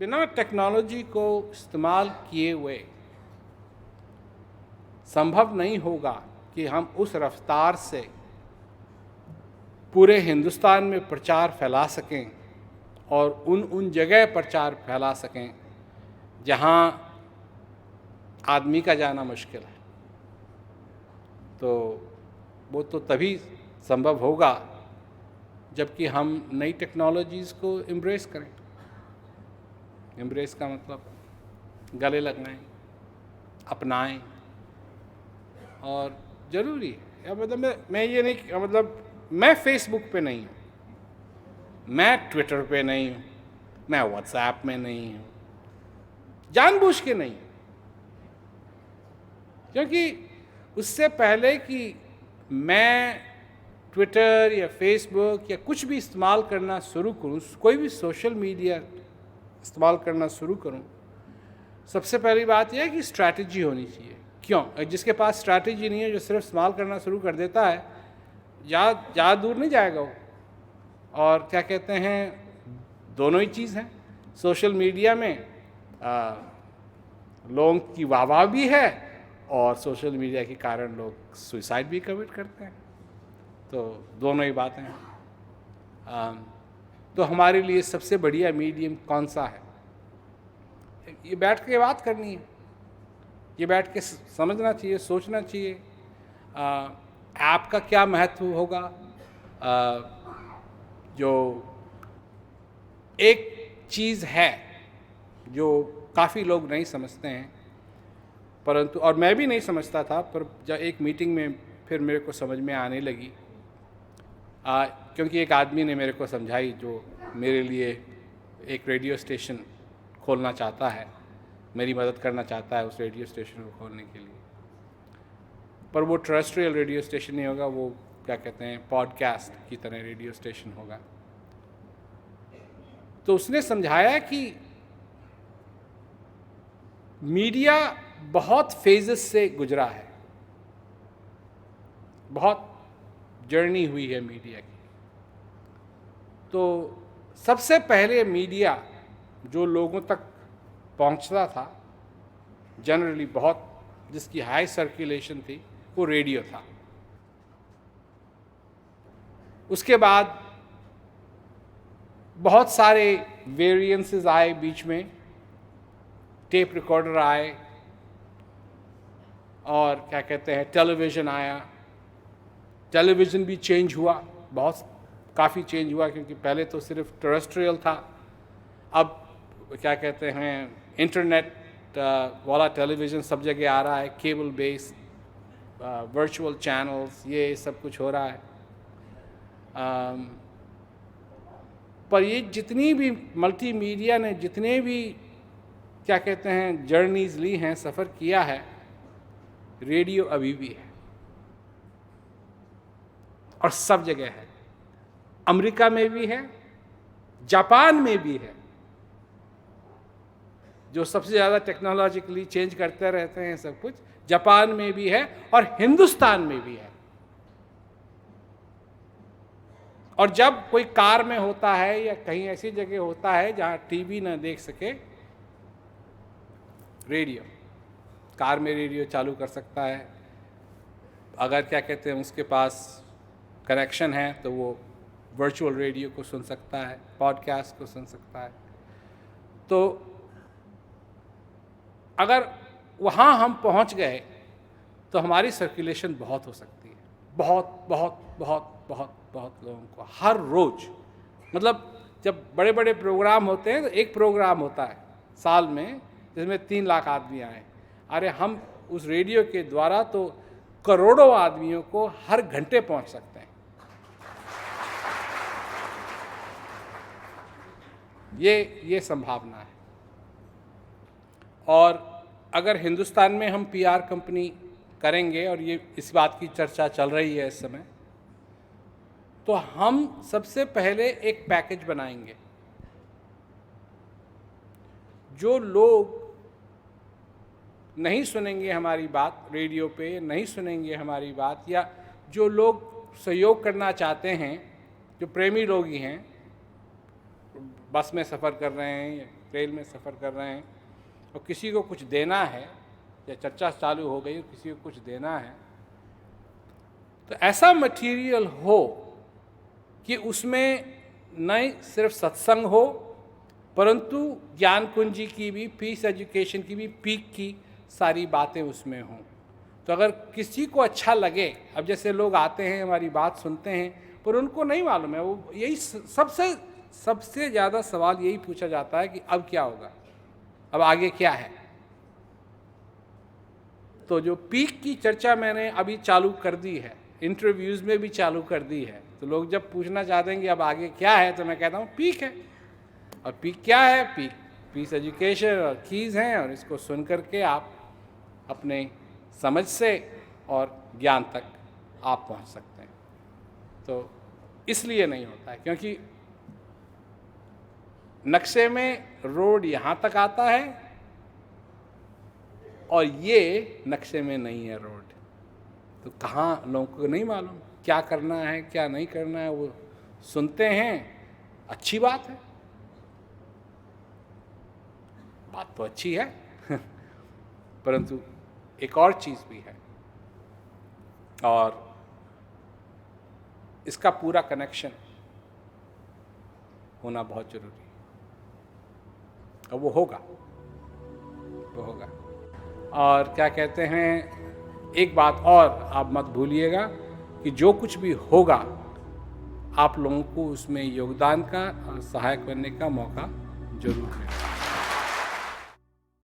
बिना टेक्नोलॉजी को इस्तेमाल किए हुए संभव नहीं होगा कि हम उस रफ्तार से पूरे हिंदुस्तान में प्रचार फैला सकें और उन जगह प्रचार फैला सकें जहां आदमी का जाना मुश्किल है। तो वो तो तभी संभव होगा जबकि हम नई टेक्नोलॉजीज़ को एम्ब्रेस करें। एम्ब्रेस का मतलब गले लगना है, अपनाएं। और ज़रूरी है, मतलब मैं ये नहीं, मतलब मैं फेसबुक पे नहीं हूँ, मैं ट्विटर पे नहीं हूँ, मैं व्हाट्सएप में नहीं हूँ, जानबूझ के नहीं हूँ, क्योंकि उससे पहले कि मैं ट्विटर या फेसबुक या कुछ भी इस्तेमाल करना शुरू करूँ, कोई भी सोशल मीडिया इस्तेमाल करना शुरू करूँ, सबसे पहली बात यह है कि स्ट्रैटेजी होनी चाहिए। क्यों? जिसके पास स्ट्रैटेजी नहीं है, जो सिर्फ इस्तेमाल करना शुरू कर देता है, ज़्यादा दूर नहीं जाएगा वो। और क्या कहते हैं, दोनों ही चीज़ हैं। सोशल मीडिया में लोगों की वाह भी है और सोशल मीडिया के कारण लोग सुसाइड भी कमिट करते हैं। तो दोनों ही बातें हैं। तो हमारे लिए सबसे बढ़िया मीडियम कौन सा है? ये बैठ के बात करनी है, ये बैठ के समझना चाहिए, सोचना चाहिए ऐप का क्या महत्व होगा। जो एक चीज़ है जो काफ़ी लोग नहीं समझते हैं, परंतु, और मैं भी नहीं समझता था, पर जब एक मीटिंग में फिर मेरे को समझ में आने लगी, क्योंकि एक आदमी ने मेरे को समझाई जो मेरे लिए एक रेडियो स्टेशन खोलना चाहता है, मेरी मदद करना चाहता है उस रेडियो स्टेशन को खोलने के लिए। पर वो टेरेस्ट्रियल रेडियो स्टेशन नहीं होगा, वो क्या कहते हैं, पॉडकास्ट की तरह रेडियो स्टेशन होगा। तो उसने समझाया कि मीडिया बहुत फेजेस से गुजरा है, बहुत जर्नी हुई है मीडिया की। तो सबसे पहले मीडिया जो लोगों तक पहुंचता था जनरली, बहुत जिसकी हाई सर्कुलेशन थी, वो रेडियो था। उसके बाद बहुत सारे वेरिएंसेस आए बीच में, टेप रिकॉर्डर आए, और क्या कहते हैं, टेलीविज़न आया। टेलीविज़न भी चेंज हुआ, बहुत काफ़ी चेंज हुआ, क्योंकि पहले तो सिर्फ टेरेस्ट्रियल था, अब क्या कहते हैं, इंटरनेट वाला टेलीविज़न सब जगह आ रहा है, केबल बेस्ड, वर्चुअल चैनल्स, ये सब कुछ हो रहा है। पर ये जितनी भी मल्टीमीडिया ने जितने भी क्या कहते हैं जर्नीज़ ली हैं, सफ़र किया है, रेडियो अभी भी है और सब जगह है। अमेरिका में भी है, जापान में भी है, जो सबसे ज़्यादा टेक्नोलॉजिकली चेंज करते रहते हैं सब कुछ, जापान में भी है और हिंदुस्तान में भी है। और जब कोई कार में होता है या कहीं ऐसी जगह होता है जहाँ टीवी ना देख सके, रेडियो, कार में रेडियो चालू कर सकता है। अगर क्या कहते हैं उसके पास कनेक्शन है तो वो वर्चुअल रेडियो को सुन सकता है, पॉडकास्ट को सुन सकता है। तो अगर वहाँ हम पहुँच गए तो हमारी सर्कुलेशन बहुत हो सकती है, बहुत बहुत बहुत बहुत बहुत लोगों को हर रोज़। मतलब जब बड़े बड़े प्रोग्राम होते हैं तो एक प्रोग्राम होता है साल में जिसमें 3 लाख आदमी आए, अरे हम उस रेडियो के द्वारा तो करोड़ों आदमियों को हर घंटे पहुंच सकते हैं। ये संभावना है। और अगर हिंदुस्तान में हम पीआर कंपनी करेंगे, और ये इस बात की चर्चा चल रही है इस समय, तो हम सबसे पहले एक पैकेज बनाएंगे। जो लोग नहीं सुनेंगे हमारी बात रेडियो पे, नहीं सुनेंगे हमारी बात, या जो लोग सहयोग करना चाहते हैं, जो प्रेमी लोग ही हैं, बस में सफ़र कर रहे हैं, रेल में सफ़र कर रहे हैं और किसी को कुछ देना है या चर्चा चालू हो गई और किसी को कुछ देना है, तो ऐसा मटेरियल हो कि उसमें न सिर्फ सत्संग हो परंतु ज्ञान कुंजी की भी, पीस एजुकेशन की भी पीक की सारी बातें उसमें हों। तो अगर किसी को अच्छा लगे, अब जैसे लोग आते हैं हमारी बात सुनते हैं पर उनको नहीं मालूम है, वो यही सबसे ज़्यादा सवाल यही पूछा जाता है कि अब क्या होगा, अब आगे क्या है। तो जो पीक की चर्चा मैंने अभी चालू कर दी है, इंटरव्यूज़ में भी चालू कर दी है, तो लोग जब पूछना चाहते हैं कि अब आगे क्या है तो मैं कहता हूँ पीक है। और पीक क्या है? पीस एजुकेशन और कीज़ हैं, और इसको सुन करके आप अपने समझ से और ज्ञान तक आप पहुंच सकते हैं। तो इसलिए नहीं होता है क्योंकि नक्शे में रोड यहाँ तक आता है और ये नक्शे में नहीं है रोड, तो कहाँ लोगों को नहीं मालूम क्या करना है क्या नहीं करना है। वो सुनते हैं, अच्छी बात है, बात तो अच्छी है परंतु एक और चीज़ भी है और इसका पूरा कनेक्शन होना बहुत जरूरी है, और वो होगा। और क्या कहते हैं, एक बात और आप मत भूलिएगा कि जो कुछ भी होगा आप लोगों को उसमें योगदान का और सहायक बनने का मौका जरूर मिलेगा।